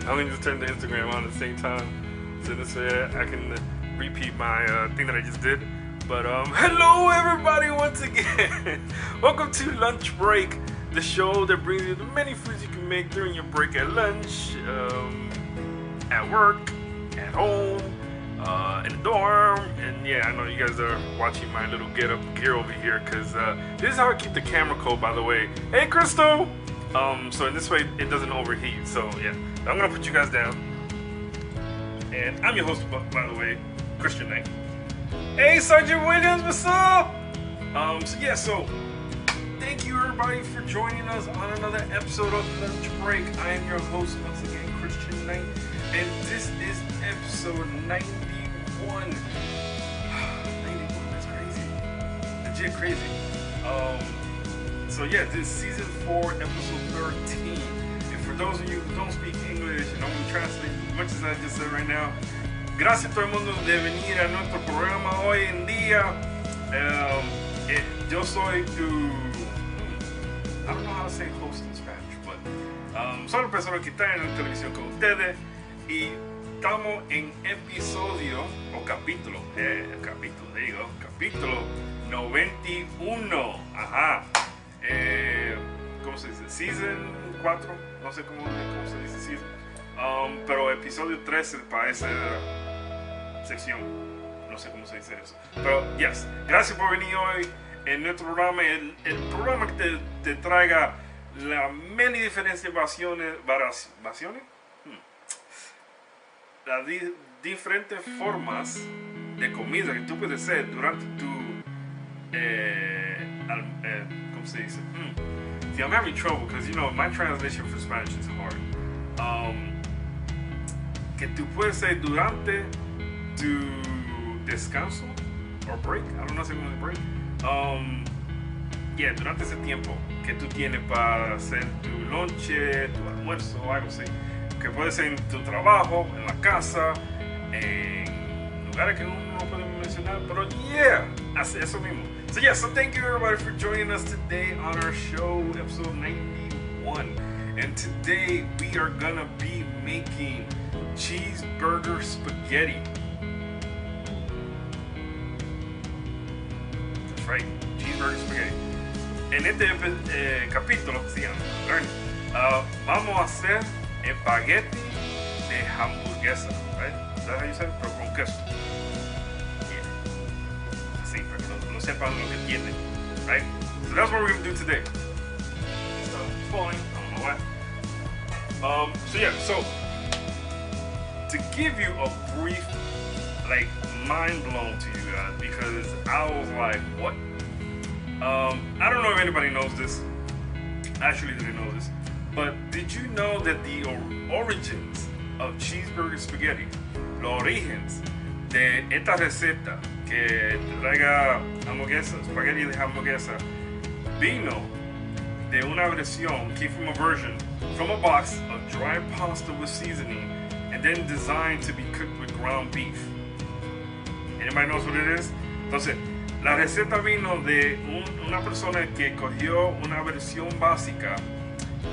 I'm gonna just turn the Instagram on at the same time, so this way I can repeat my thing that I just did. But hello everybody once again. Welcome to Lunch Break, the show that brings you the many foods you can make during your break at lunch, at work, at home, in the dorm. And yeah, I know you guys are watching my little get up gear over here, because this is how I keep the camera cold, by the way. Hey Crystal! So in this way it doesn't overheat. So yeah, I'm gonna put you guys down. And I'm your host, by the way, Christian Knight. Hey Sergeant Williams, what's up? So thank you everybody for joining us on another episode of Lunch Break. I am your host once again, Christian Knight, and this is episode 91. 91, that's crazy. Legit crazy. So yeah, this is season 4, episode 13. And for those of you who don't speak English, and I'm gonna translate as much as I just said right now. Gracias a todo el mundo de venir a nuestro programa hoy en día. Yo soy tu... I don't know how to say host in Spanish, but soy la persona que está en la televisión con ustedes. Y estamos en episodio, o capítulo, capítulo 91. Ajá. ¿Cómo se dice? Season 4, no sé cómo se dice season. Pero episodio 13 para esa sección, no sé cómo se dice eso. Pero, yes, gracias por venir hoy en nuestro programa, el programa que te traiga las many diferentes variaciones, las diferentes formas de comida que tú puedes hacer durante tu, ¿cómo se dice? See, I'm having trouble because, you know, my translation for Spanish is hard. Que tú puedes hacer durante tu descanso or break, I don't know if it's break. Yeah, durante ese tiempo que tú tienes para hacer tu lonche, tu almuerzo, algo así. Que puede ser en tu trabajo, en la casa, en lugares que uno no puede mencionar, pero yeah, hace eso mismo. So yeah, so thank you everybody for joining us today on our show, episode 91. And today we are gonna be making cheeseburger spaghetti. That's right, cheeseburger spaghetti. En este capítulo, vamos a hacer espagueti de hamburguesa, right? Is that how you say it? Pero con queso. Yeah. Así, para que no sepan lo que tiene, right? So that's what we're gonna do today. It's falling, I don't know why. So to give you a brief, like, mind blown to you guys, because I was like, what? I don't know if anybody knows this. I actually didn't know this. But did you know that the origins of cheeseburger spaghetti, los orígenes de esta receta que traiga hamburguesa, spaghetti de hamburguesa, vino de una versión, came from a version, from a box of dry pasta with seasoning, and then designed to be cooked with ground beef? Anybody knows what it is? Entonces, la receta vino de una persona que cogió una versión básica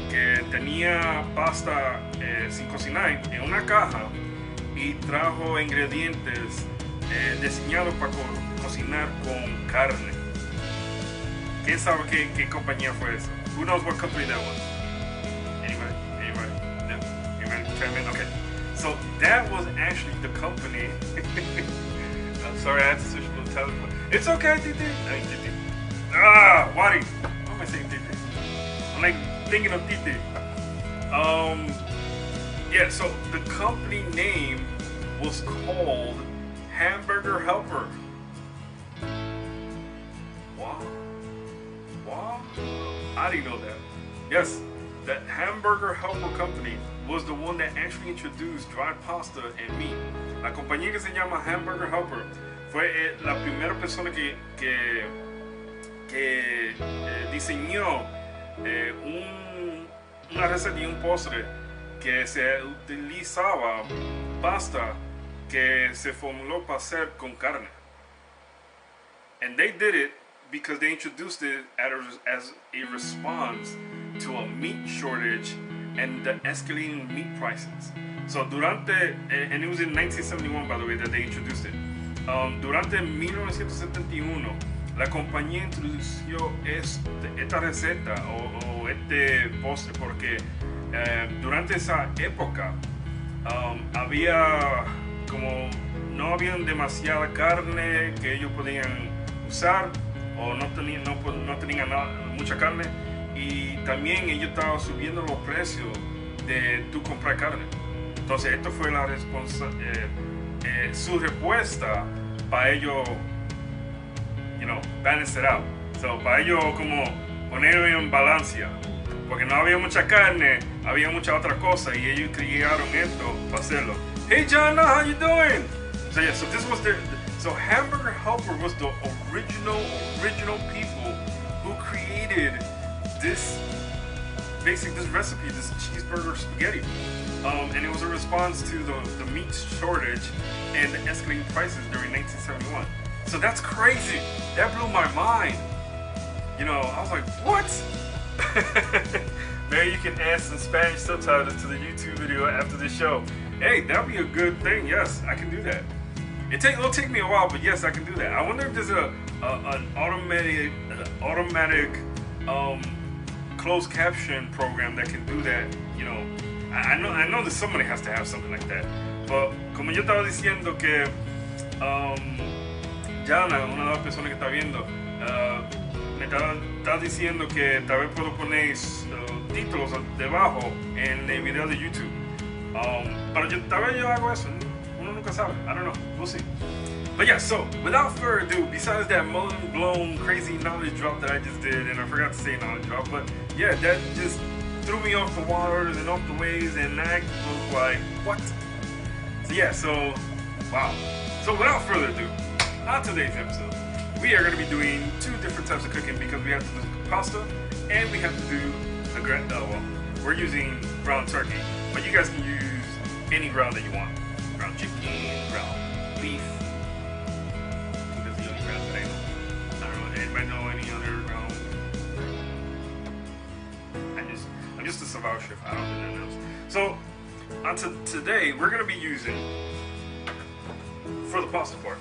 que tenía pasta sin cocinar en una caja y trajo ingredientes diseñados para cocinar con carne. ¿Quién sabe qué compañía fue eso? Who knows what company that was? Anybody? No? Anybody chime in? Okay. So that was actually the company. I'm sorry, I had to switch to the telephone. It's okay, Titi. I mean, Titi. Wadi. Why am I saying Titi? I'm like thinking of Titi. Yeah, so the company name was called Hamburger Helper. Wow. I didn't know that. Yes, that Hamburger Helper company was the one that actually introduced dry pasta and meat. La compañía que se llama Hamburger Helper fue la primera persona que diseñó una receta y un postre que se utilizaba pasta que se formuló para hacer con carne. And they did it because they introduced it as a response to a meat shortage and the escalating meat prices. So durante, and it was in 1971 by the way that they introduced it. Durante 1971 la compañía introdujo esta receta o este postre porque durante esa época había como no habían demasiada carne que ellos podían usar o no tenían mucha carne, y también ellos estaban subiendo los precios de tú comprar carne. Entonces esto fue su respuesta para ellos, balance it out. So, para ellos como ponerlo en balancia, porque no había mucha carne, había mucha otra cosa, y ellos crearon esto para hacerlo. Hey John, how you doing? So yeah, so this was so Hamburger Helper was the original people who created this recipe, this cheeseburger spaghetti. And it was a response to the meat shortage and the escalating prices during 1971. So that's crazy. That blew my mind. I was like, what? Maybe you can add some Spanish subtitles to the YouTube video after the show. Hey, that'd be a good thing. Yes, I can do that. It'll take me a while, but yes, I can do that. I wonder if there's an automatic closed caption program that can do that. I know that somebody has to have something like that. But como yo estaba diciendo que Jana, una de las personas que está viendo, me está diciendo que tal vez puedo poner títulos debajo en el video de YouTube. Pero tal vez yo hago eso. Uno nunca sabe. I don't know. We'll see. But yeah, so without further ado, besides that mind-blown crazy knowledge drop that I just did, and I forgot to say knowledge drop, but yeah, that just threw me off the waters and off the waves, and I was like, what? So yeah, wow. So without further ado, on today's episode, we are going to be doing two different types of cooking because we have to do pasta and we have to do the we're using ground turkey, but you guys can use any ground that you want. Ground chicken, ground beef. That's the only ground that I know. I don't know, anybody know any other ground? I'm just a survival chef, I don't do nothing else. So, today, we're going to be using, for the pasta part,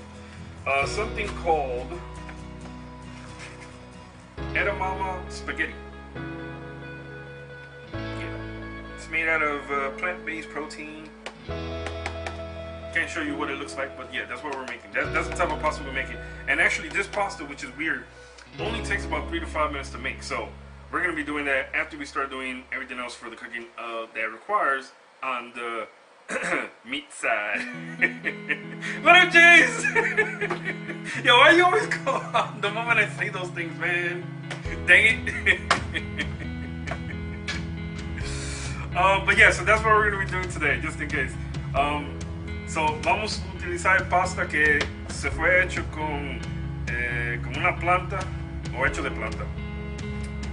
something called edamame spaghetti. It's made out of plant-based protein. Can't show you what it looks like, but yeah, that's what we're making. That's the type of pasta we're making. And actually, this pasta, which is weird, only takes about 3 to 5 minutes to make. So we're gonna be doing that after we start doing everything else for the cooking that requires on the meat side. What up, Jace? Yo, why you always call out the moment I say those things, man? Dang it. But yeah, so that's what we're going to be doing today, just in case. So vamos a utilizar pasta que se fue hecho con una planta o hecho de planta.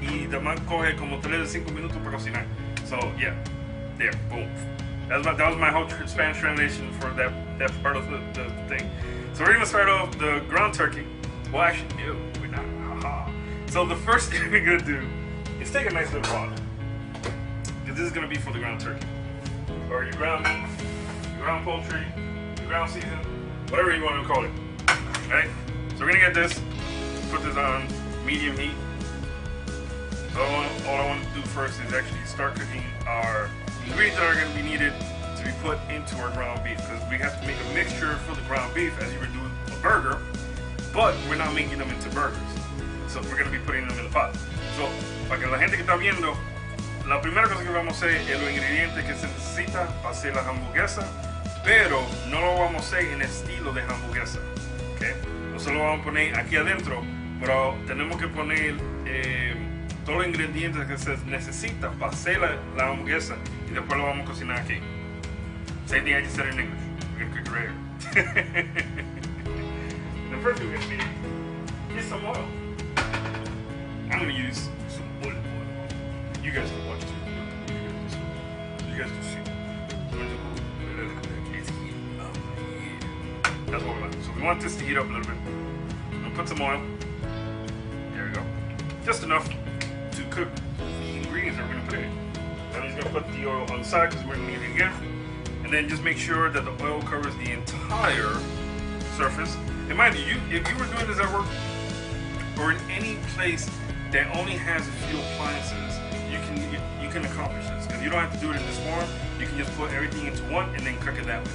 Y además coge como 3 to 5 minutos para cocinar. So yeah, there, boom. That was my whole Spanish translation for that part of the thing. So we're going to start off the ground turkey. Well, actually, no, we're not. Haha. So the first thing we're going to do is take a nice little pot. Because this is going to be for the ground turkey. Or your ground beef, your ground poultry, your ground season, whatever you want to call it. Right? So we're going to get this, put this on medium heat. So all I want to do first is actually start cooking our ingredients that are going to be needed to be put into our ground beef, because we have to make a mixture for the ground beef as you would do a burger, but we're not making them into burgers. So we're going to be putting them in the pot. So, para que la gente que está viendo, la primera cosa que vamos a hacer es los ingredientes que se necesita para hacer las hamburguesas, pero no lo vamos a hacer en estilo de hamburguesa. ¿Okay? No se lo vamos a poner aquí adentro, pero tenemos que poner todos los ingredientes que se necesitan para hacer la hamburguesa y después lo vamos a cocinar aquí. Same thing I just said in English. We're going to cook it right here. The first thing we're going to need is some oil. I'm going to use some olive oil. You guys can watch too. You guys can see. It's heating up. Yeah. That's what we want. So we want this to heat up a little bit. I'm going to put some oil. There we go. Just enough to cook the ingredients that we're going to put in. That means gonna put the oil on the side because we're gonna need it again. And then just make sure that the oil covers the entire surface. And mind you, if you were doing this at work or in any place that only has a few appliances, you can accomplish this because you don't have to do it in this form. You can just put everything into one and then cook it that way.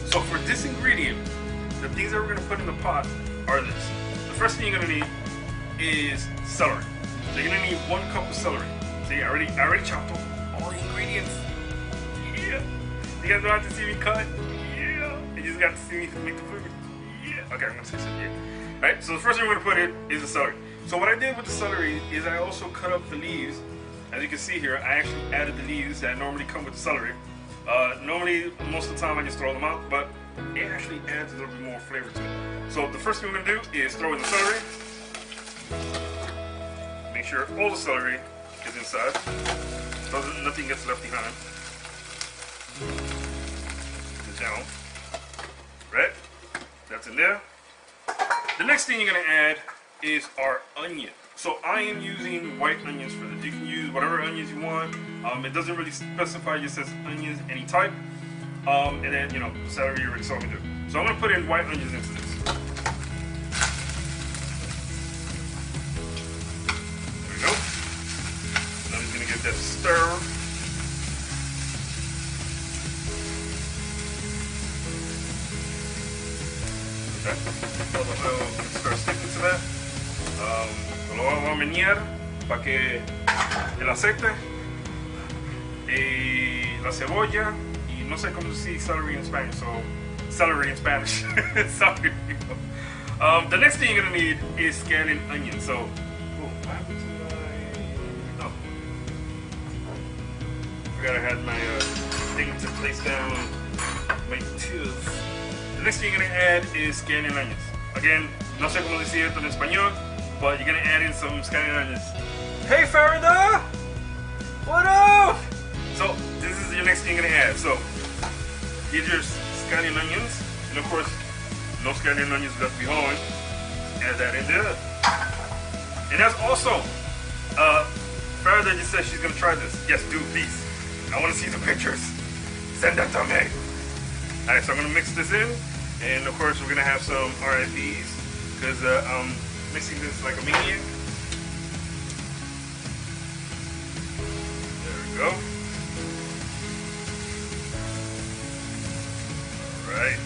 So for this ingredient, the things that we're gonna put in the pot are this. The first thing you're gonna need is celery. So you're gonna need 1 cup of celery. See, I already chopped up all the ingredients. Yeah. You guys don't have to see me cut. Yeah. You just got to see me make the food. Yeah. Okay, I'm gonna say something here. Right. So the first thing we're gonna put in is the celery. So what I did with the celery is I also cut up the leaves. As you can see here, I actually added the leaves that normally come with the celery. Normally, most of the time I just throw them out, but it actually adds a little bit more flavor to it. So the first thing we're gonna do is throw in the celery. Make sure all the celery is inside, so nothing gets left behind. Put it down. Right? That's in there. The next thing you're gonna add is our onion. So I am using white onions for this. You can use whatever onions you want. It doesn't really specify, it just says onions any type. And then, you know, celery you already saw me do. So I'm gonna put in white onions into this. There we go. Now I'm just gonna give that a stir. Okay. I'll start sticking to that. Lo vamos a menear para que el aceite y la cebolla y no sé cómo decir celery in Spanish, so celery in Spanish. Sorry. The next thing you're gonna need is scallion onion. So, what happened to my? Oh, forgot I had my thing to place down my tooth. The next thing you're gonna add is scallion onions. Again, no sé cómo decir esto en español, but you're gonna add in some scallion onions. Hey Farida! What up? So this is your next thing you're gonna add. So get your scallion onions, and of course, no scallion onions left behind. Add that in there. And that's also, Farida just said she's gonna try this. Yes, do please. I wanna see the pictures. Send that to me. Alright, so I'm gonna mix this in, and of course we're gonna have some RIPs because I'm mixing this like a maniac. There we go. Alright.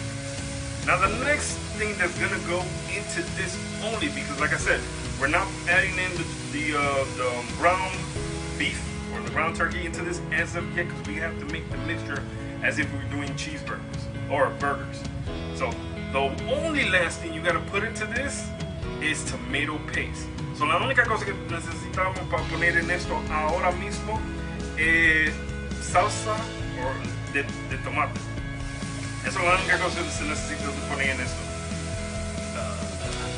Now the next thing that's gonna go into this only, because like I said, we're not adding in the ground beef or the ground turkey into this as of yet, because we have to make the mixture as if we were doing cheeseburgers or burgers. So the only last thing you gotta put into this is tomato paste. So la única cosa que necesitamos para poner en esto ahora mismo es salsa de tomate. Eso es la única cosa que se necesita poner en esto.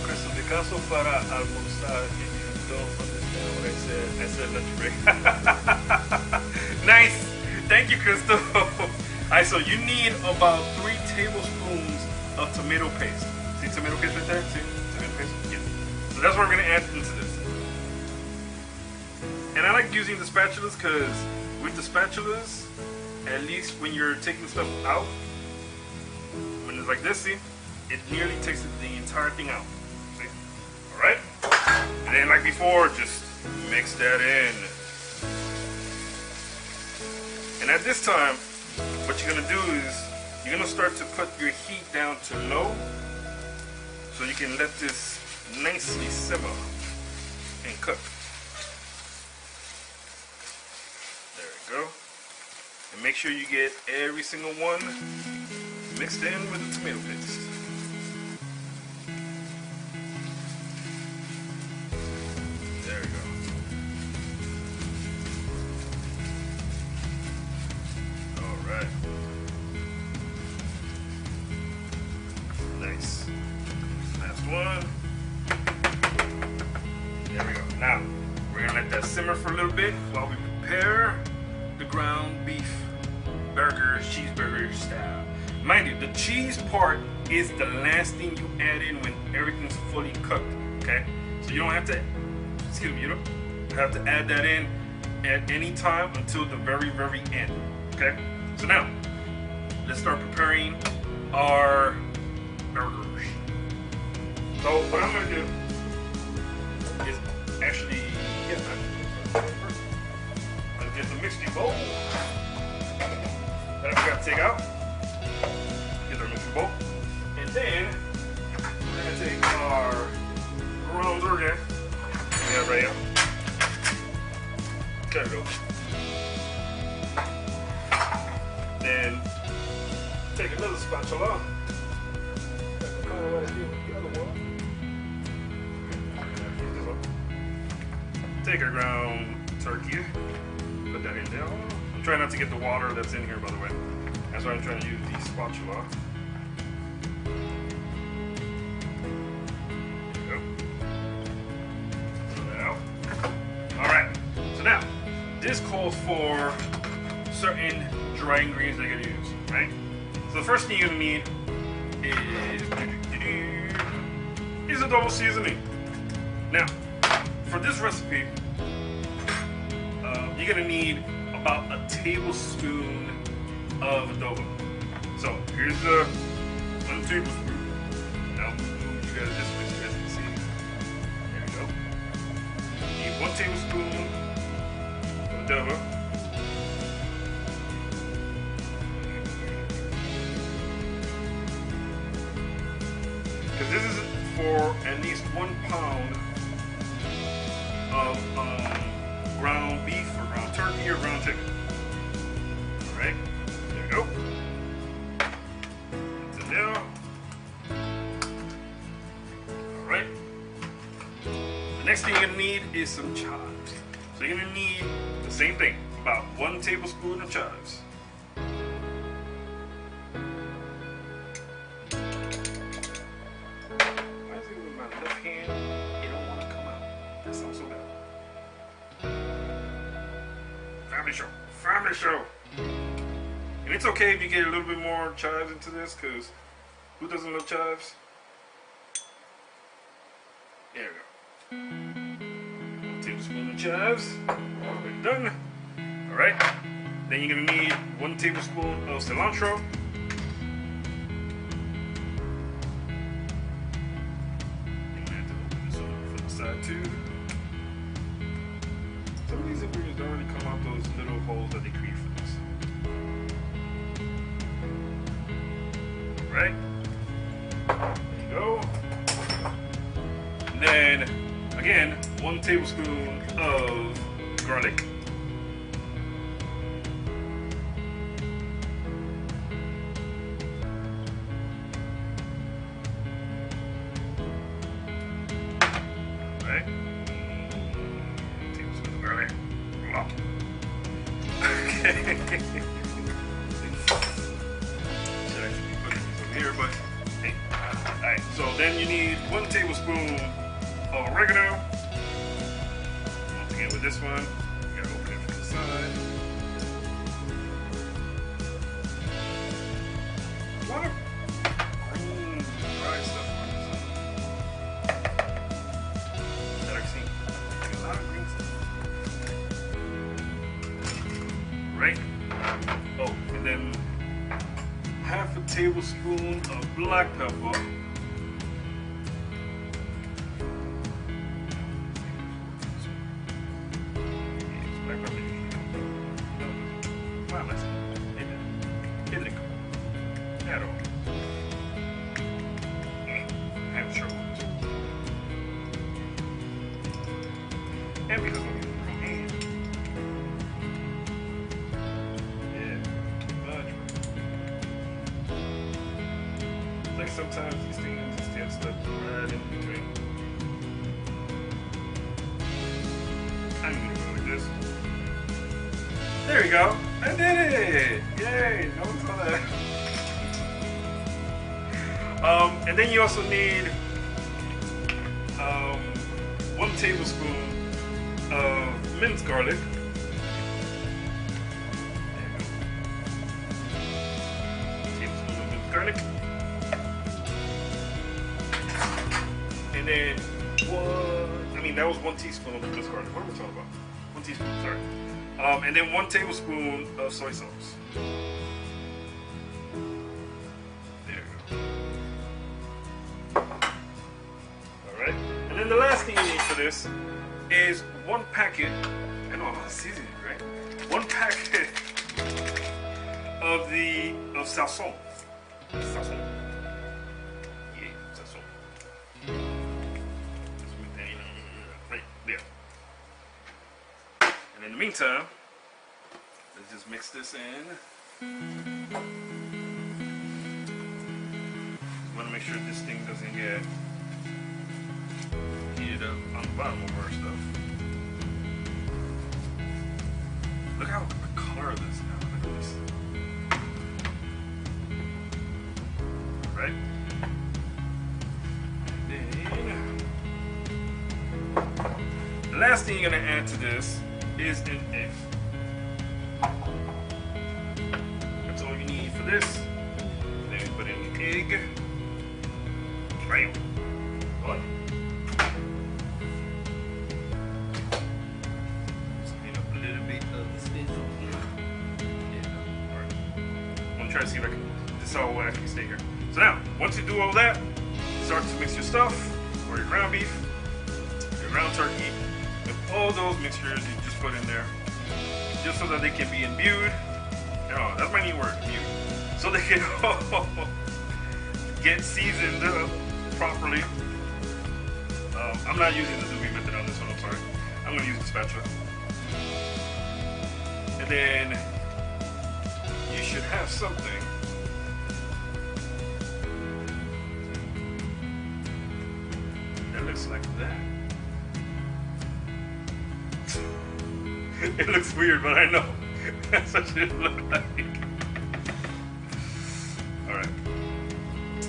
Clasificación para almorzar. You don't understand what I said lunch break. Nice. Thank you, Crystal. Alright, so you need about 3 tablespoons of tomato paste. See tomato paste right there? See tomato paste? Yeah. So that's what we're gonna add into this. And I like using the spatulas because with the spatulas, at least when you're taking stuff out, when it's like this, see, it nearly takes the entire thing out. See? Alright? And then like before, just mix that in. And at this time, what you're gonna do is you're gonna start to put your heat down to low so you can let this nicely simmer and cook. There we go. And make sure you get every single one mixed in with the tomato paste. There we go. Alright. Nice. Last one. There we go. Now, we're gonna let that simmer for a little bit while we prepare the ground beef burgers, cheeseburger style. Mind you, the cheese part is the last thing you add in when everything's fully cooked, okay? So you don't have to, excuse me, you don't have to add that in at any time until the very, very end. Okay? So now, let's start preparing our burgers. So what I'm gonna do is actually get the mixing bowl that I forgot to take out. Get our mixing bowl. And then we're gonna take our ground turkey. Yeah, right here. There we go. Then take another spatula. Take our ground turkey. Put that in there. I'm trying not to get the water that's in here, by the way. That's why I'm trying to use the spatula. There we go. Throw that out. Alright, so now, this calls for certain dry ingredients that you're gonna use, right? So the first thing you're gonna need is a double seasoning. Now, for this recipe, you're gonna need about a tablespoon of adobo. So here's the 1 tablespoon. Now move you guys this way so you guys can see. There we go. You need 1 tablespoon of adobo. Because this is for at least 1 pound of ground beef or ground turkey or ground chicken. Alright, there we go. That's it there. Alright. The next thing you're going to need is some chives. So you're going to need the same thing, about 1 tablespoon of chives. Why is it with my left hand? It don't want to come out. That sounds so bad. Family show. And it's okay if you get a little bit more chives into this, because who doesn't love chives? There we go. 1 tablespoon of chives. Already done. Alright. Then you're gonna need 1 tablespoon of cilantro. You're gonna have to open this over for the side too. Some of these ingredients already come out those little holes that they create for this. Right? There you go. And then, again, 1 tablespoon of garlic. Right? Tablespoon of garlic. Okay. Should actually be putting these over here, but hey. Alright, so then you need 1 tablespoon of oregano. Once again with this one, you gotta open it from the side. A lot of green dry stuff on this one that I've seen. Like a lot of green stuff. Right? Oh, and then half a tablespoon of black pepper. And because I'm using my hand. Yeah, much. Like sometimes these things just get stuck right in between. I'm gonna go like this. There we go. I did it! Yay! No one saw that. And then you also need 1 tablespoon of minced garlic. There you go. Tablespoon of minced garlic. And then that was 1 teaspoon of minced garlic. What am I talking about? 1 teaspoon, sorry. And then 1 tablespoon of soy sauce. There you go. Alright. And then the last thing you need for this is 1 packet, I know I'm seasoning, right? 1 packet of sazon. Sazon. Yeah, sazon. Right there. And in the meantime, let's just mix this in. Just want to make sure this thing doesn't get heated up on the bottom of our stuff. Look how the color of this now. Look at this. Right? And then the last thing you're gonna add to this is an egg. That's all you need for this. Then you put in the egg. Bam. Done. Try to see if I can decide what I can stay here. So now, once you do all that, start to mix your stuff, or your ground beef, your ground turkey, and all those mixtures you just put in there, just so that they can be imbued. Oh, that's my new word, imbued. So they can all get seasoned properly. I'm not using the doobie method on this one, I'm sorry. I'm going to use the spatula. And then you should have something that looks like that. It looks weird, but I know that's what it looks like. Alright.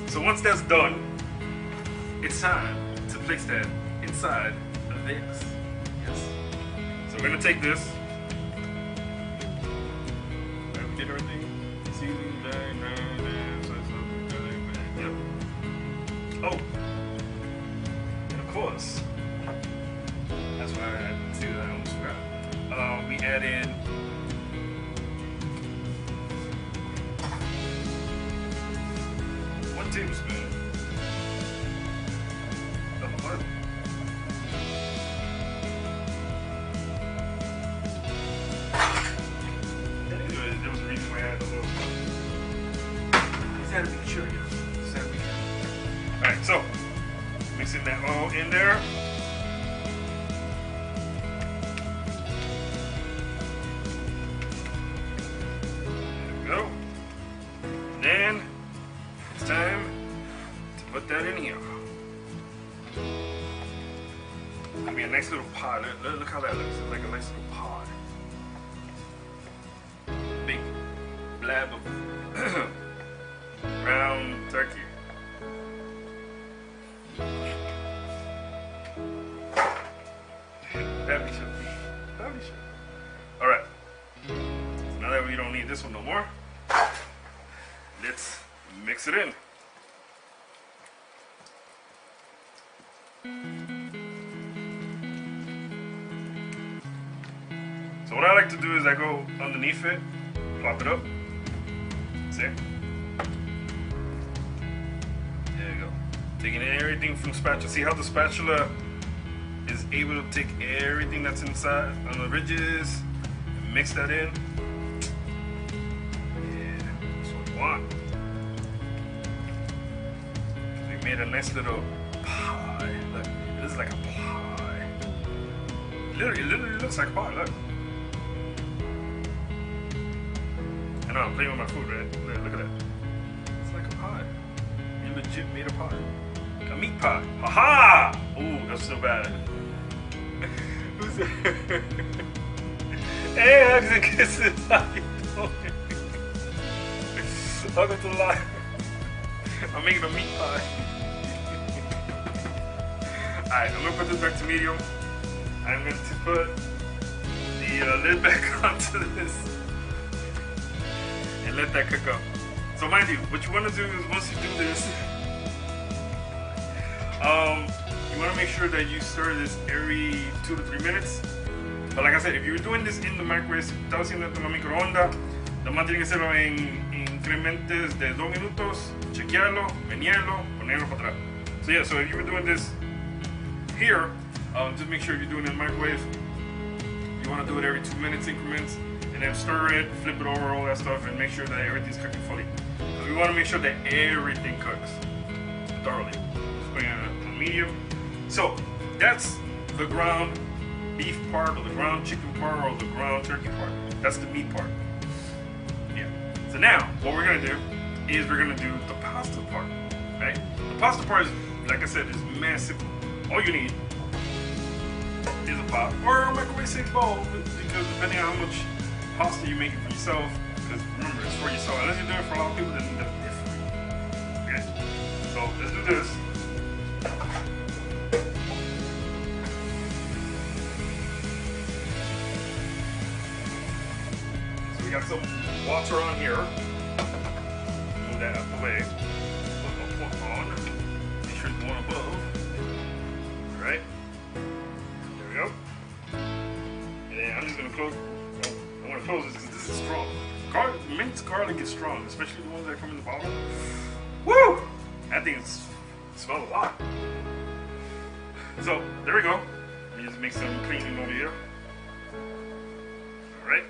So once that's done, it's time to place that inside of this. Yes. So we're going to take this. Everything. Yep. Oh, and of course, that's why I had to do that. I almost forgot. We add in one tablespoon of butter. There was a reason why I had the little. Just had to be sure, yeah. Just had to be sure. Alright, so mixing that all in there. There we go. And then it's time to put that in here. It's gonna be a nice little pod. Look how that looks. It's like a nice little pod. Big blab of ground turkey. That'd be should. Alright. So now that we don't need this one no more, let's mix it in. So what I like to do is I go underneath it, plop it up. See? There you go. Taking everything from the spatula. See how the spatula is able to take everything that's inside on the ridges and mix that in? Yeah, that's what we want. We made a nice little pie. Look, it is like a pie. It literally looks like a pie, look. I know I'm playing with my food, right? Look at that. It's like a pie. You legit made a pie. A meat pie. Ha-ha! Ooh, that's so bad. Who's that? Hey, hugs and kisses. How you doing? Welcome to the live. I'm making a meat pie. Alright, I'm gonna put this back to medium. I'm going to put the lid back onto this and let that cook up. So mind you, what you want to do is once you do this, you want to make sure that you stir this every 2 to 3 minutes. But like I said, if you're doing this in the microwave, si estás haciendo esto en la microonda, nomás tiene que hacerlo en incrementes de 2 minutos, chequearlo, venirlo, ponerlo para atrás. So yeah, so if you were doing this here, just make sure you're doing it in the microwave. You want to do it every 2 minutes increments, and then stir it, flip it over, all that stuff, and make sure that everything's cooking fully. Because we want to make sure that everything cooks thoroughly. Just putting it on medium. So that's the ground beef part, or the ground chicken part, or the ground turkey part. That's the meat part. Yeah. So now, what we're gonna do is we're gonna do the pasta part. Right? The pasta part is, like I said, is massive. All you need is a pot or a microwave safe bowl, because depending on how much pasta you're making for yourself, because remember, it's for yourself. Unless you're doing it for a lot of people, then that's different. Okay? So let's do this. So we got some water on here. Move that out the way. Put on. Make sure it's the one above. Alright. There we go. And then I'm just gonna close. Oh, I want to close this because this is strong. Minced garlic is strong, especially the ones that come in the bottle. Woo! That thing smells a lot. So there we go. Let me just make some cleaning over here. Alright.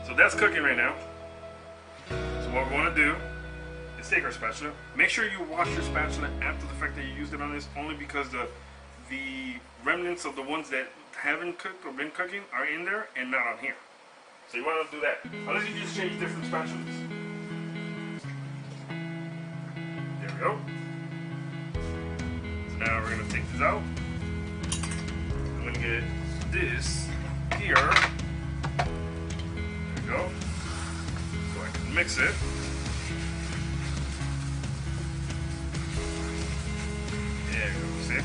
So that's cooking right now. So what we want to do is take our spatula. Make sure you wash your spatula after the fact that you used it on this, only because the remnants of the ones that haven't cooked or been cooking are in there and not on here. So you want to do that. Unless you just change different spatulas. There we go. So now we're going to take this out. I'm going to get this here. There we go. So I can mix it. There you go, see?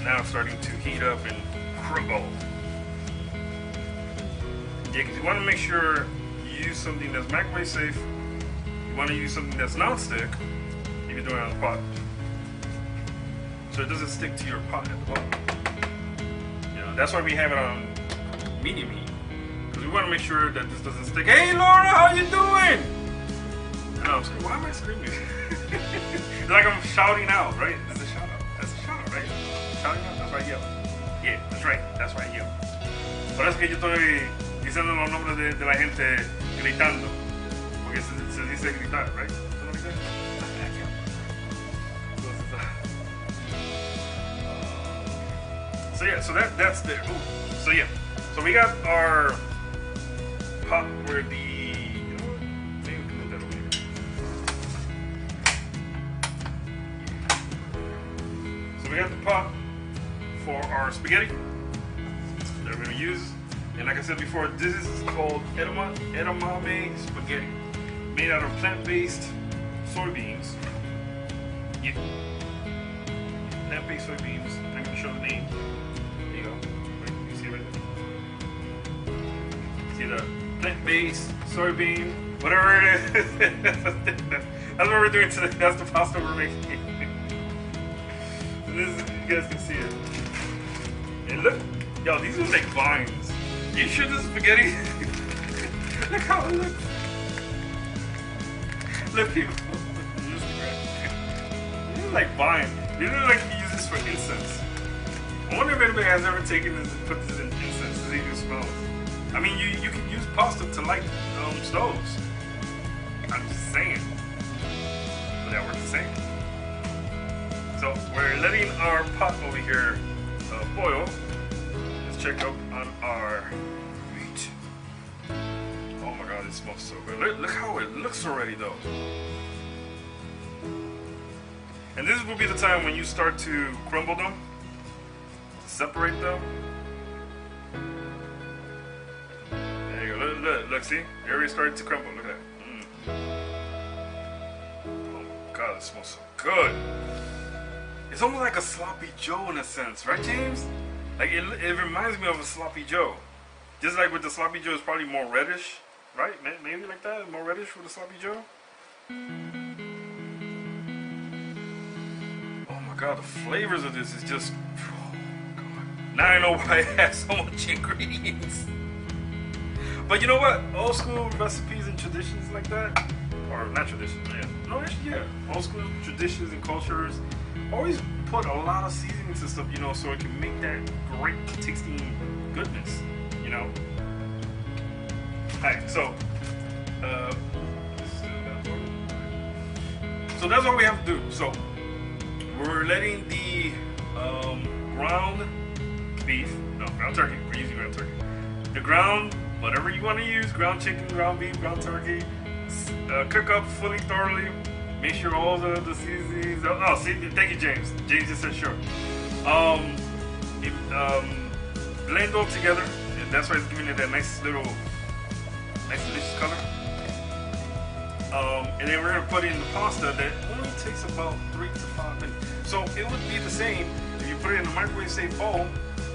Now it's starting to heat up and crumble. Yeah, because you want to make sure you use something that's microwave safe. You want to use something that's non-stick if you're doing it on the pot, so it doesn't stick to your pot at the bottom. You know, that's why we have it on medium heat, because we want to make sure that this doesn't stick. Hey Laura, how you doing? I know, I'm screaming. Why am I screaming? It's like I'm shouting out, right? That's a shout out. That's a shout out, right? Shouting out, that's why I yell. Yeah, that's right, that's why I yell. Por eso que yo estoy diciendo los nombres de la gente gritando. Porque se dice gritar, right? ¿Eso lo dice? So yeah, so that's there. Ooh. So yeah, so we got our pot where the, you know what? Maybe we can move that over here. So we got the pot for our spaghetti that we're going to use. And like I said before, this is called edamame spaghetti, made out of plant-based soybeans. Yeah. Plant-based soybeans. I'm going to show the name. There you go. Right, you see it right there? See the plant-based soybean, whatever it is. That's what we're doing today. That's the pasta we're making. So this is, you guys can see it. And look, yo, these are like vines. You sure this is spaghetti? Look how it looks. Look, people. These are like vines. These are like you use this for incense. I wonder if anybody has ever taken this and put this in incense to see if it smells. I mean, you can use pasta to light stoves. I'm just saying. But that works the same. So we're letting our pot over here boil. Let's check up on our meat. Oh my god, it smells so good. Look how it looks already though. And this will be the time when you start to crumble them, separate them. There you go. Look, see? They already started to crumble. Look at that. Oh my god, it smells so good. It's almost like a sloppy Joe in a sense, right, James? Like it reminds me of a sloppy Joe. Just like with the sloppy Joe, it's probably more reddish, right? Maybe like that, more reddish with the sloppy Joe. god, the flavors of this is just, oh god. Now I know why it has so much ingredients. But you know what? Old school recipes and traditions like that, or not traditions, yeah. No, actually, yeah. Old school traditions and cultures always put a lot of seasonings and stuff, you know, so it can make that great tasting goodness, you know. Alright, so that's what we have to do. So we're letting the ground beef, no, ground turkey, we're using ground turkey. The ground, whatever you want to use, ground chicken, ground beef, ground turkey, cook up fully, thoroughly. Make sure all the seasonings, oh, see, thank you, James. James just said sure. Blend all together, and that's why it's giving it that nice delicious color. And then we're gonna put in the pasta that only takes about 3 to 5 minutes. So it would be the same if you put it in the microwave safe bowl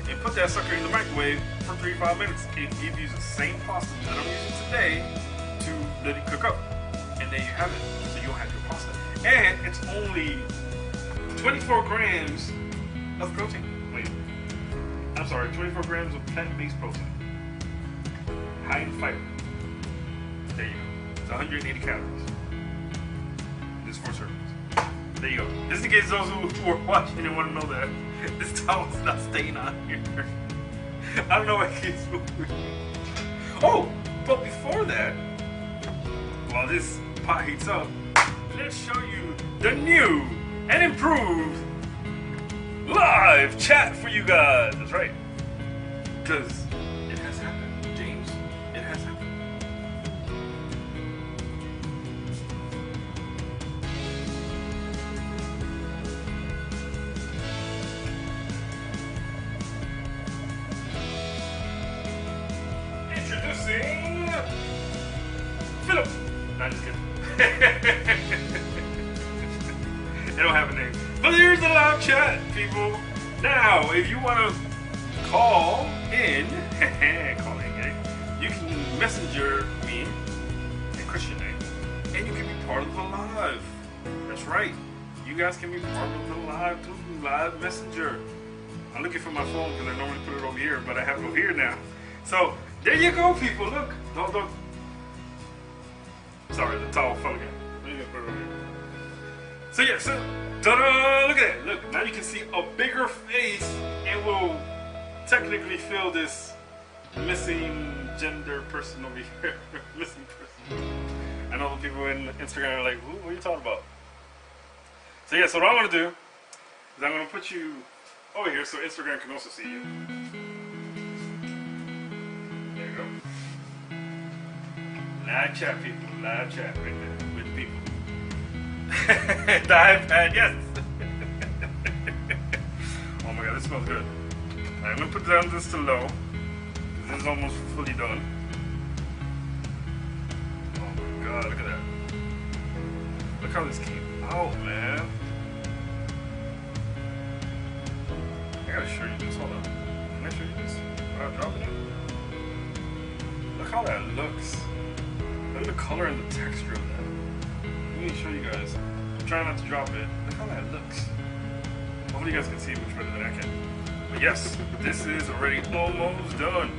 and put that sucker in the microwave for 3 to 5 minutes. It gives you the same pasta that I'm using today to let it cook up. And there you have it. So you'll have your pasta. And it's only 24 grams of protein. Wait, I'm sorry, 24 grams of plant-based protein. High in fiber. There you go. It's 180 calories. This is 4 servings. There you go. Just in case those who are watching and want to know that this towel's not staying on here. I don't know what it is. Oh, but before that, while this pot heats up, let's show you the new and improved live chat for you guys. That's right. Because it has happened, James. It has happened. Introducing Philip. No, just kidding. They don't have a name. But here's the live chat, people. Now, if you want to call in, you can messenger me and Christian name, and you can be part of the live. That's right. You guys can be part of the live through live messenger. I'm looking for my phone because I normally put it over here, but I have it over here now. So there you go, people. Look, don't. Sorry, the towel fell again. Let me put it over here. So yeah, so ta-da! Look at that. Look, now you can see a bigger face, and we'll technically fill this missing gender person over here. Missing person. I know the people in Instagram are like, what are you talking about? So yeah, so what I'm gonna do is I'm gonna put you over here so Instagram can also see you. There you go. Live chat, people. Live chat right there with people. The iPad, yes. Oh my god, this smells good. Right, I'm gonna put down this to low. This is almost fully done. Oh my god, look at that. Look how this came out, man. I gotta show you this. Hold on. Can I show you this without dropping it? Look how that looks. Look at the color and the texture of that. Let me show you guys. I'm trying not to drop it. Look how that looks. Hopefully you guys can see it much better than I can. But yes, this is already almost done.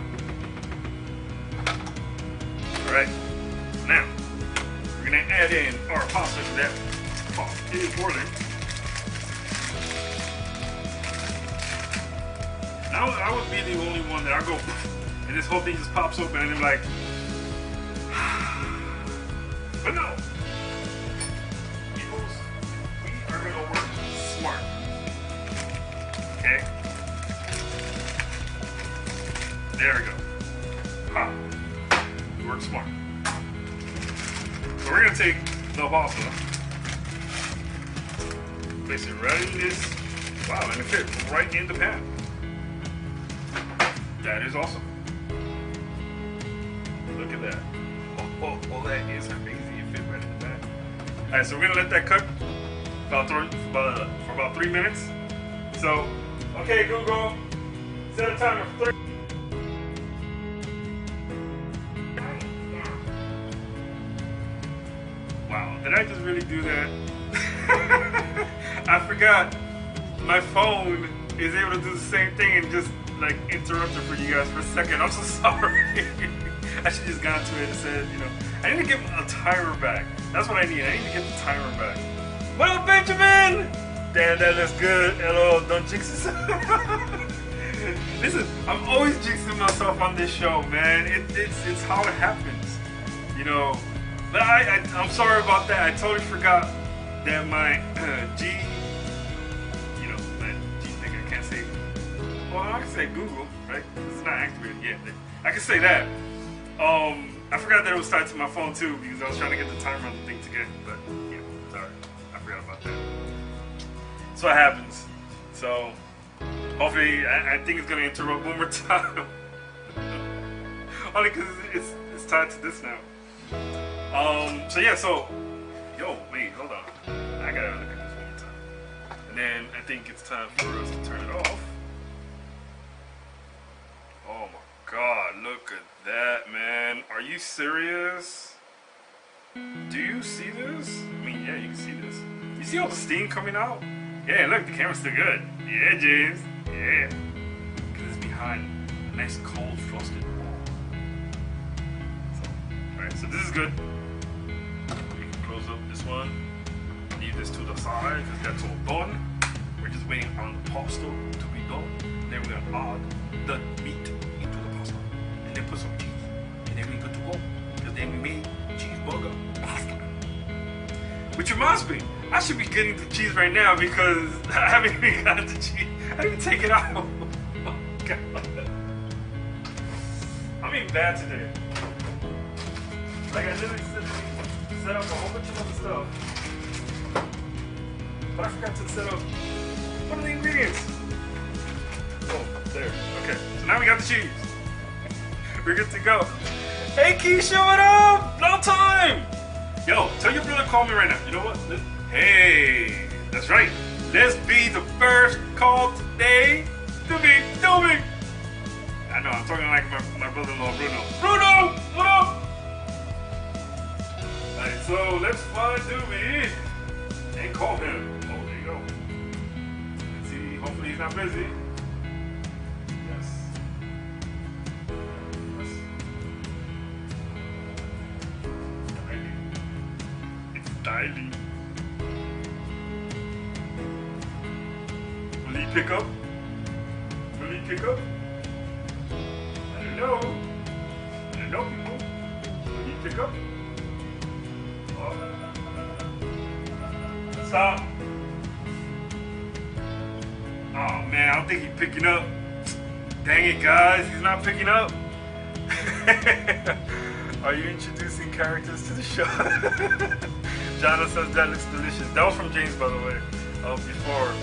Alright, now we're gonna add in our pasta to that pot. It is boiling. Now I would be the only one that I go and this whole thing just pops open and I'm like, but no. Peoples, we are gonna work smart. Okay? There we go. Ha. We work smart. So we're gonna take the pasta, place it right in this. Wow, and it fits right in the pan. That is awesome. Look at that. Oh, that is crazy. It fit right in the pan. Alright, so we're gonna let that cook for about 3 minutes. So, okay, Google, set a timer for 30. Wow, did I just really do that? I forgot my phone is able to do the same thing and just like interrupt it for you guys for a second. I'm so sorry. I should just gone to it and said, you know, I need to get a timer back. That's what I need. I need to get the timer back. What up, Benjamin? Damn, that looks good. Hello, don't jinx it. Listen, I'm always jinxing myself on this show, man. It's how it happens, you know. But I'm sorry about that. I totally forgot that my G, you know, my G thing I can't say. Well, I can say Google, right? It's not activated yet. I can say that. I forgot that it was tied to my phone too because I was trying to get the timer on the thing together. But yeah, sorry, I forgot about that. So what happens. So hopefully, I think it's gonna interrupt one more time. Only because it's tied to this now. So yeah, so yo, wait, hold on. I gotta look at this one more time. And then I think it's time for us to turn it off. Oh my god, look at that, man. Are you serious? Do you see this? I mean, yeah, you can see this. You see all the steam coming out? Yeah, look, the camera's still good. Yeah, James. Yeah. Because it's behind a nice cold frosted wall. So, alright, so this is good. We can close up this one. Leave this to the side because that's all done. We're just waiting on the pasta to be done. Then we're gonna add the meat into the pasta. And then put some cheese. And then we're good to go. Because then we made cheeseburger pasta. Which reminds me, I should be getting the cheese right now because I haven't even got the cheese. I didn't even take it out. Oh, God. I'm eating bad today. Like I literally set up a whole bunch of other stuff. But I forgot to set up one of the ingredients. Oh, there. Okay. So now we got the cheese. We're good to go. Hey Keisha, what up? Long time! Yo, tell your brother to call me right now. You know what? Hey, that's right. Let's be the first call today to be filming. I know, I'm talking like my brother-in-law, Bruno. Bruno, what up? Alright, so let's find Doobie and call him. Oh, there you go. Let's see, hopefully he's not busy. Yes. Yes. It's dialing. Will he pick up? Will he pick up? I don't know. I don't know, people. Will he pick up? Oh. Stop. Oh man, I don't think he's picking up. Dang it, guys, he's not picking up. Are you introducing characters to the show? Jana says that looks delicious. That was from James, by the way, before.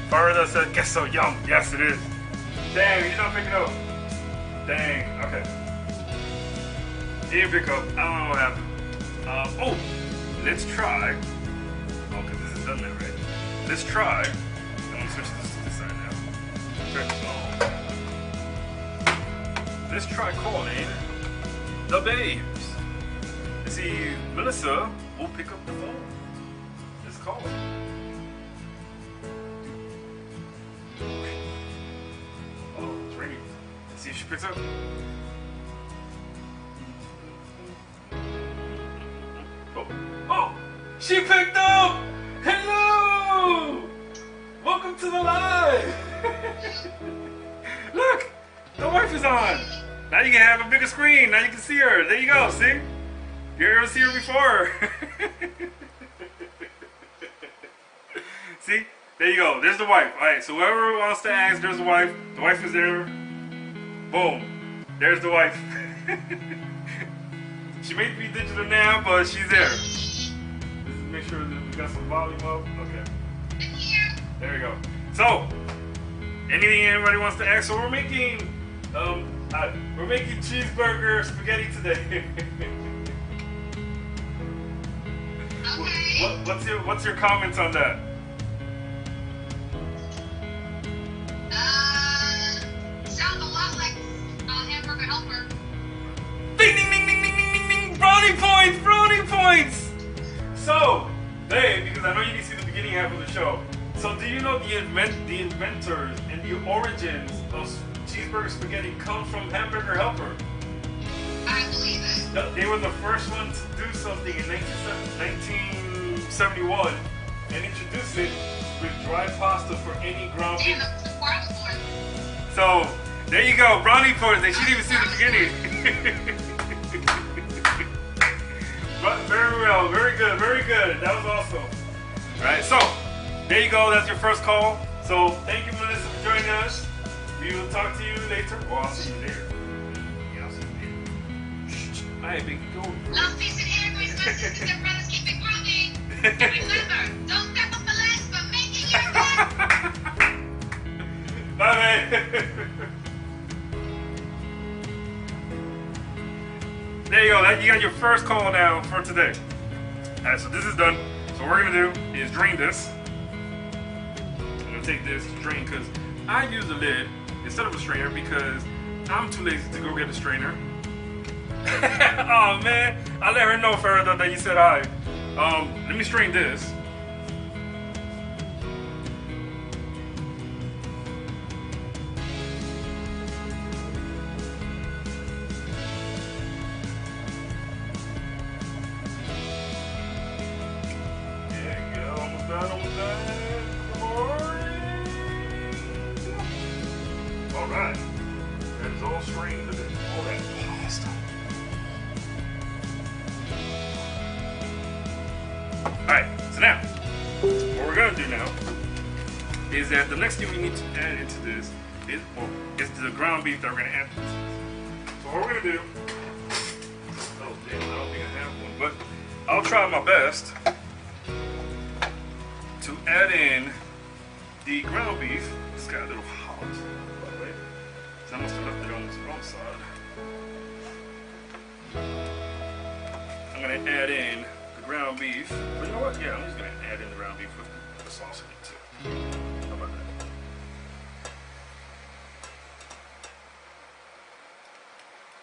Farida said, guess so yum. Yes, it is. Dang, he's not picking up. Dang, okay. He didn't pick up. I don't know what happened. Oh, let's try. Oh, because this is done now, right? Let's try. I'm going to switch this to this side now. Let's try calling the babes. Let's see, Melissa will pick up the phone. Let's call her. See if she picks up. Oh, she picked up! Hello! Welcome to the live! Look, the wife is on. Now you can have a bigger screen. Now you can see her. There you go, see? You ever see her before? See? There you go. There's the wife. Alright, so whoever wants to ask, there's the wife. The wife is there. Boom. There's the wife. She may be digital now, but she's there. Let's make sure that we got some volume up. Okay. There we go. So, anything anybody wants to ask? So we're making cheeseburger spaghetti today. Okay. What's your comments on that? Sounds a lot like Hamburger Helper. Ding ding ding ding ding ding ding ding! Brownie points! Brownie points! So, they, because I know you didn't see the beginning half of the show, So do you know the inventors and the origins of cheeseburger spaghetti come from Hamburger Helper? I believe it. They were the first ones to do something in 1971 and introduce it with dry pasta for any ground beef. Damn, the parts for it. So there you go, brownie points. They shouldn't even see the beginning. But very well, very good, very good. That was awesome. All right, so there you go. That's your first call. So thank you, Melissa, for joining us. We will talk to you later. Well, I'll see you there. Yeah, I'll see you later. Shh. All right, big go. Love, peace, and air, grease, my sisters and brothers, keep it groovy. And remember, don't settle for less, but make it your best. Bye, man. There you go. You got your first call now for today. All right, so this is done. So what we're gonna do is drain this. I'm gonna take this drain because I use a lid instead of a strainer because I'm too lazy to go get a strainer. Oh man, I let her know further that you said hi. Let me strain this. Alright. That is all strained. All that pasta. Alright, so now, what we're going to do now is that the next thing we need to add into this is the ground beef that we're going to add to this. So what we're going to do, oh damn, I don't think I have one, but I'll try my best to add in the ground beef. It's got a little hot, by the way. So I must have left it on this wrong side. I'm gonna add in the ground beef. But you know what? Yeah, I'm just gonna add in the ground beef with the sauce in it too. How about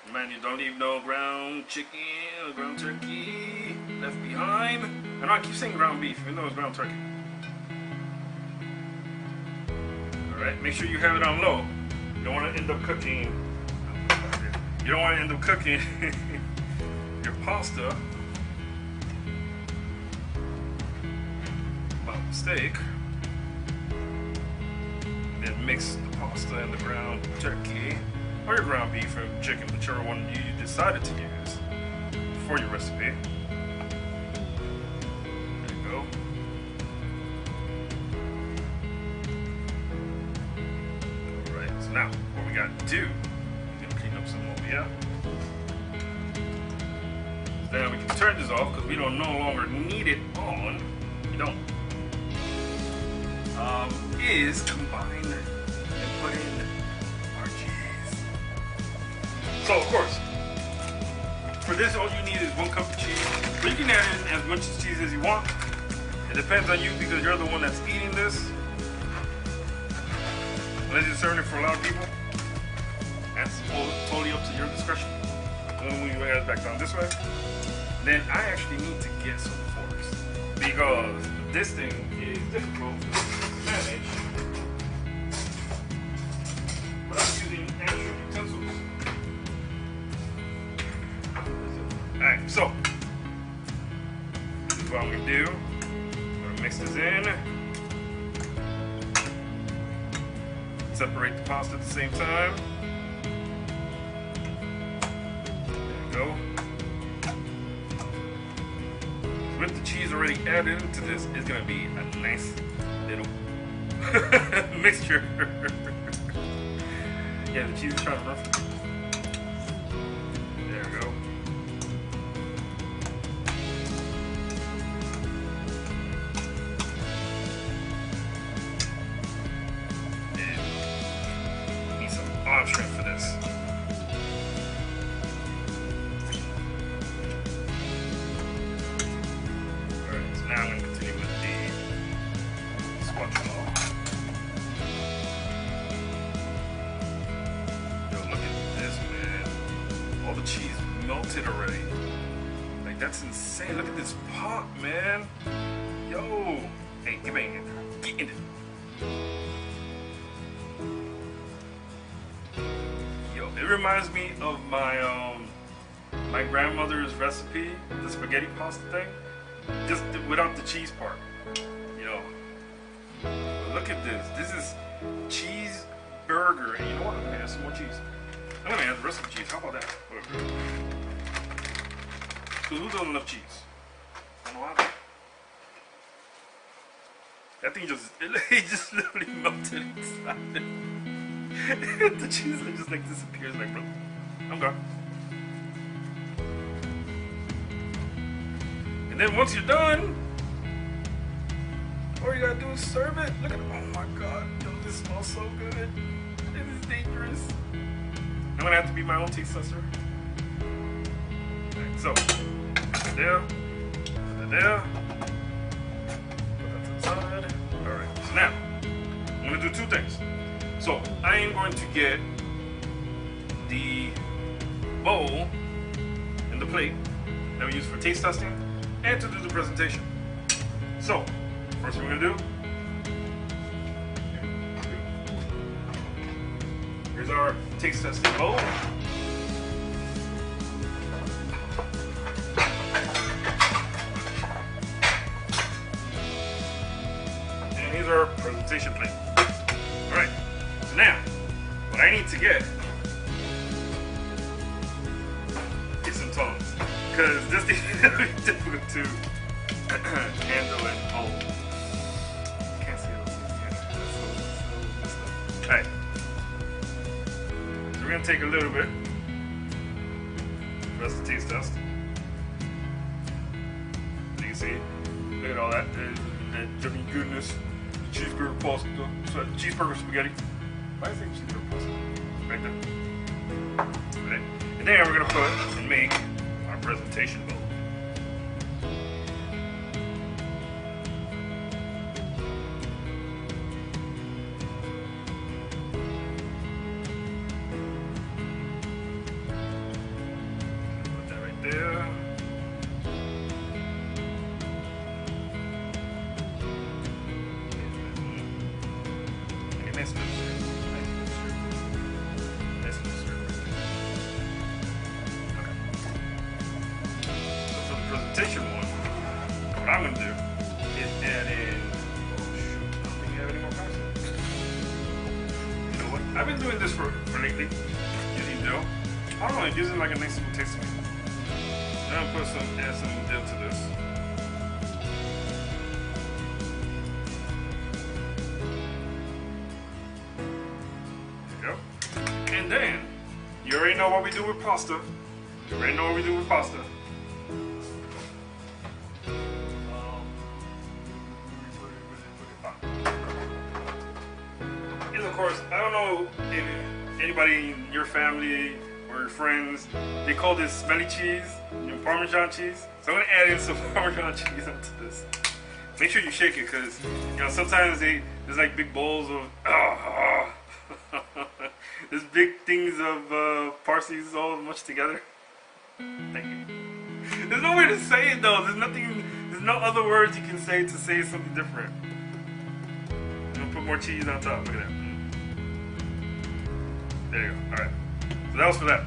that? Man, you don't leave no ground chicken or ground turkey left behind. I know I keep saying ground beef, even though it's ground turkey. Alright, make sure you have it on low. You don't want to end up cooking. You don't want to end up cooking your pasta by mistake. Then mix the pasta and the ground turkey, or your ground beef or chicken, whichever one you decided to use for your recipe. There you go. So now, what we got to do, we're going to clean up some over here. So now we can turn this off because we don't no longer need it on. We don't. Is combine and put in our cheese. So of course, for this all you need is 1 cup of cheese. But you can add in as much cheese as you want. It depends on you because you're the one that's eating this. Unless you're serving it for a lot of people, that's totally up to your discretion. Then we move it back down this way. Then I actually need to get some forks because this thing is difficult to manage without using extra utensils. Alright, so this is what I'm gonna do. I'm gonna mix this in. Separate the pasta at the same time. There you go. With the cheese already added into this, it's gonna be a nice little mixture. Yeah, the cheese is trying to rough. There we go. Arm strength for this. Alright, so now I'm going to continue with the spatula. Yo, look at this, man. All the cheese melted already. Like, that's insane. Look at this pot, man. Yo. Hey, get in here. Get in there. Yo, it reminds me of my grandmother's recipe, the spaghetti pasta thing, just without the cheese part. You know, but look at this. This is cheeseburger, and you know what? I'm gonna add some more cheese. I'm gonna add the rest of the cheese. How about that? So who doesn't love cheese? I don't know how. That thing just literally melted inside. The cheese just like disappears, like, bro. I'm gone. And then once you're done, all you gotta do is serve it. Look at it. Oh my god, yo, this smells so good. This is dangerous. I'm gonna have to be my own taste tester. Okay, so, there, there. Put that to the side. Alright, so now, I'm gonna do two things. So, I am going to get the bowl and the plate that we use for taste testing and to do the presentation. So, first thing we're gonna do, here's our taste testing bowl. And here's our presentation plate. Alright, so now, what I need to get is some tongs. Because this thing is really difficult to handle and hold. Can't see those things yet. That's so messed up. Alright. So we're going to take a little bit for us to taste test. So you can see, look at all that. That yummy goodness. Cheeseburger pasta. Cheeseburger spaghetti. Why is it cheeseburger pasta? Right there. Alright. And then we're going to put and make our presentation bowl. Put that right there. Nice and straight. Nice and straight. Okay. So for the presentation one, what I'm going to do is add in, oh shoot, I don't think I have any more pasta. You know what? I've been doing this for lately, using dough. I don't know, it gives it like a nice little taste to me. Then I'll add some dill to this. And then, you already know what we do with pasta. You already know what we do with pasta. And of course, I don't know if anybody in your family or your friends, they call this smelly cheese, Parmesan cheese. So I'm gonna add in some Parmesan cheese onto this. Make sure you shake it, because you know sometimes there's like big bowls of there's big things of parsley's all mushed together. Thank you. There's no way to say it though. There's no other words you can say to say something different. I'm gonna put more cheese on top. Look at that. There you go. Alright. So that was for that.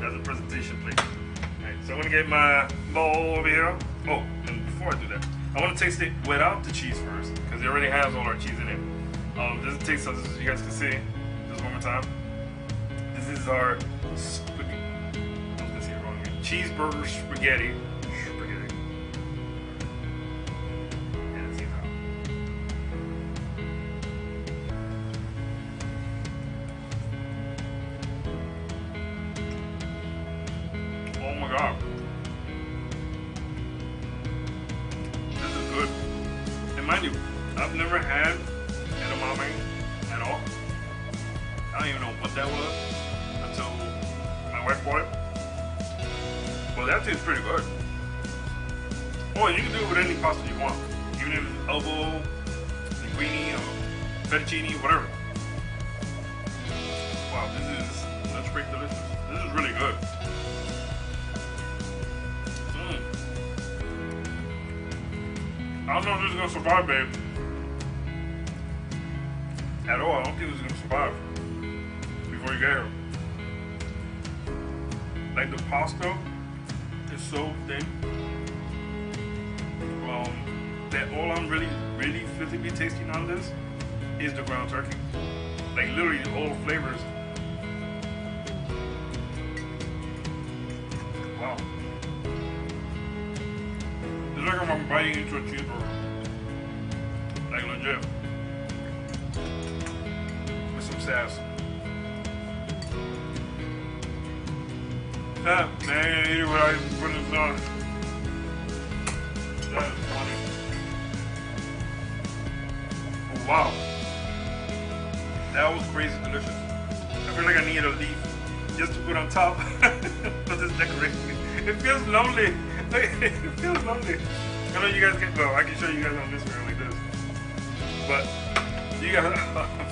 That's a presentation plate. Alright, so I'm gonna get my bowl over here. Oh, and before I do that, I want to taste it without the cheese first, because it already has all our cheese in it. This tastes as you guys can see. Just one more time. This is our spaghetti. I was gonna say it wrong again. Cheeseburger spaghetti. Spaghetti. And let's see how. Oh my god. This is good. And mind you, I've never had edamame at all. I don't even know what that was until my wife bought it. Well, that tastes pretty good. Oh, and you can do it with any pasta you want. Even if it's elbow, linguine, or fettuccine, whatever. Wow, this is Lunchbreak delicious. This is really good. I I don't know if this is gonna survive, babe. At all. I don't think this is gonna survive before you get here. Like the pasta is so thin. That all I'm really physically tasting on this is the ground turkey. Like literally all the flavors. Wow. It's like I'm biting into a cheeseburger. Like legit. With some sass. Ah, man, eat it without even putting this on. That is funny. Oh, wow. That was crazy delicious. I feel like I need a leaf just to put on top for this decoration. It feels lovely. It feels lovely. I know you guys can, well, I can show you guys on Instagram like this. But you guys,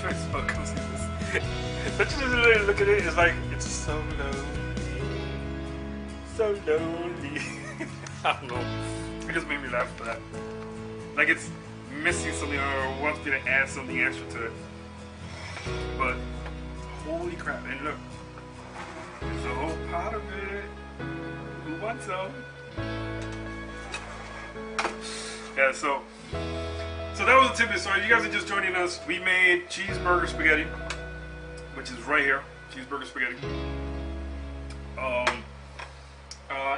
first of all, come see this. But you just really look at it, it's like, it's so lonely. So lonely. I don't know. It just made me laugh for that. Like it's missing something or wants me to add something extra to it. But holy crap, and look, there's a whole pot of it. Who wants some? Yeah, so that was the tip. So if you guys are just joining us, we made cheeseburger spaghetti, which is right here, cheeseburger spaghetti.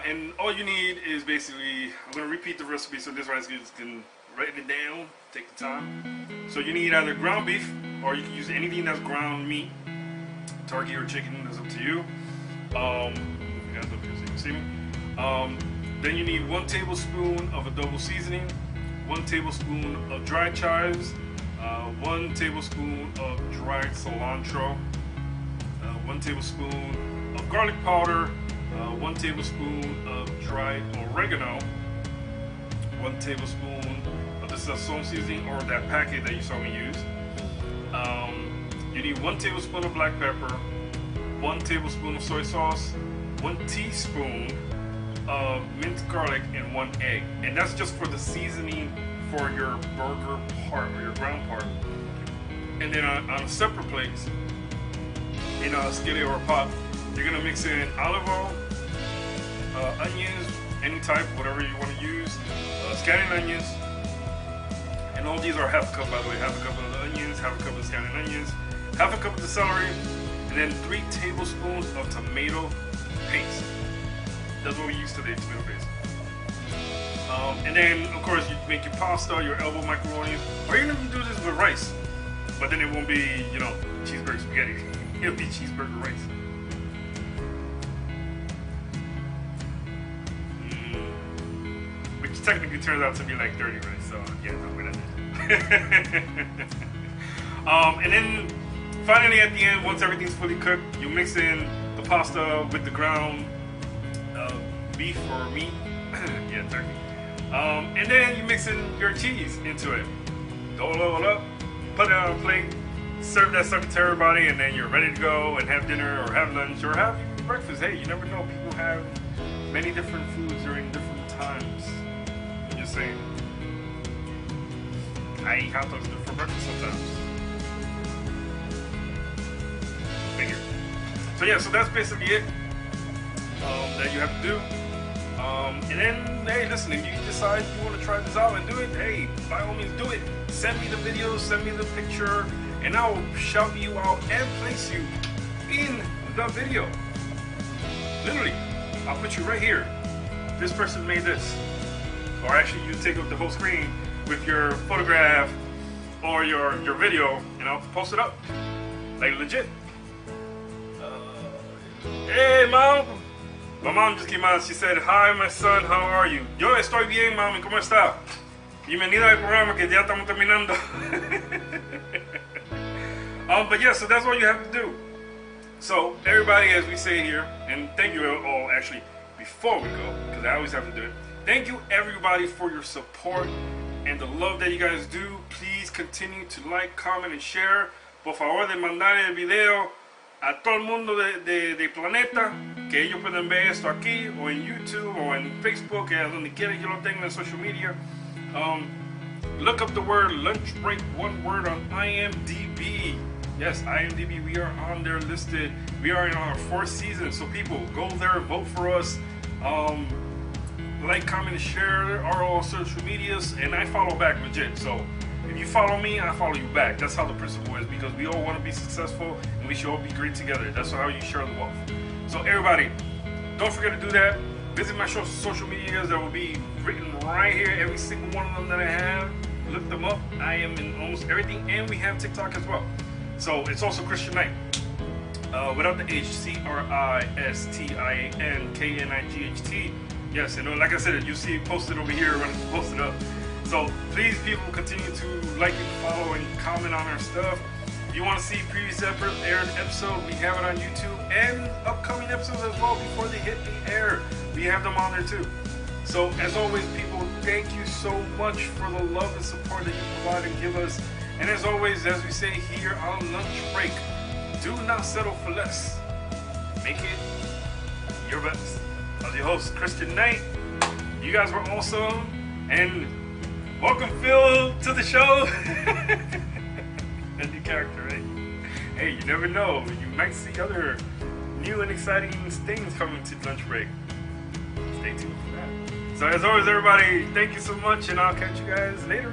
And all you need is basically, I'm gonna repeat the recipe so this way you can write it down, take the time. So you need either ground beef, or you can use anything that's ground meat, turkey or chicken, that's up to you. You guys up here so you can see me. Then you need 1 tablespoon of adobo seasoning, 1 tablespoon of dried chives, 1 tablespoon of dried cilantro, 1 tablespoon of garlic powder, 1 tablespoon of dried oregano, 1 tablespoon of the sazon seasoning or that packet that you saw me use. You need 1 tablespoon of black pepper, 1 tablespoon of soy sauce, 1 teaspoon of minced garlic, and 1 egg. And that's just for the seasoning for your burger part or your ground part. And then on a separate plate, in a skillet or a pot, you're gonna mix in olive oil, onions, any type, whatever you want to use, scallion onions, and all these are half a cup, by the way, half a cup of the onions, half a cup of the scallion onions, half a cup of the celery, and then 3 tablespoons of tomato paste. That's what we use today, tomato paste. And then, of course, you make your pasta, your elbow macaroni, or you can even do this with rice, but then it won't be, you know, cheeseburger spaghetti. It'll be cheeseburger rice. Which technically turns out to be like dirty rice, so yeah, no, we're not doing. And then finally at the end, once everything's fully cooked, you mix in the pasta with the ground beef or meat, yeah, turkey. And then you mix in your cheese into it. Dole it up, put it on a plate, serve that sucker to everybody, and then you're ready to go and have dinner or have lunch or have breakfast. Hey, you never know, people have many different foods during different times. I'm just saying. I eat hot dogs for breakfast sometimes. Figure. So yeah, so that's basically it that you have to do. And then, hey, listen, if you decide you want to try this out and do it, hey, by all means do it. Send me the video, send me the picture, and I'll shout you out and place you in the video. Literally, I'll put you right here. This person made this. Or actually, you take up the whole screen with your photograph or your video, and I'll post it up. Like legit. Hey, Mom. My mom just came out. She said, "Hi, my son. How are you?" Yo estoy bien, mami. ¿Cómo está? Bienvenida al programa que ya estamos terminando. But yeah, so that's all you have to do. So everybody, as we say here, and thank you all actually before we go, because I always have to do it. Thank you everybody for your support and the love that you guys do. Please continue to like, comment, and share. Por favor, de mandar el video a todo el mundo de planeta, que ellos pueden ver esto aquí, o en YouTube, o en Facebook, donde quiera que lo tengan en social media. look up the word Lunchbreak, one word, on IMDb. Yes, IMDb, we are on there listed. We are in our 4th season, so people, go there, vote for us. Like, comment, and share our all social medias, and I follow back legit. So if you follow me, I follow you back. That's how the principle is, because we all want to be successful and we should all be great together. That's how you share the wealth. So everybody, don't forget to do that. Visit my social medias that will be written right here, every single one of them that I have. Look them up. I am in almost everything, and we have TikTok as well. So it's also Christian Knight. Without the H, ChristianKnight. Yes, and like I said, you see it posted over here when it's posted up. So please, people, continue to like and follow and comment on our stuff. If you want to see previous aired episode, we have it on YouTube, and upcoming episodes as well before they hit the air. We have them on there too. So as always, people, thank you so much for the love and support that you provide and give us. And as always, as we say here on Lunch Break, do not settle for less. Make it your best. I was your host, Christian Knight. You guys were awesome. And welcome, Phil, to the show. A new character, right? Hey, you never know. You might see other new and exciting things coming to Lunch Break. Stay tuned for that. So as always, everybody, thank you so much, and I'll catch you guys later.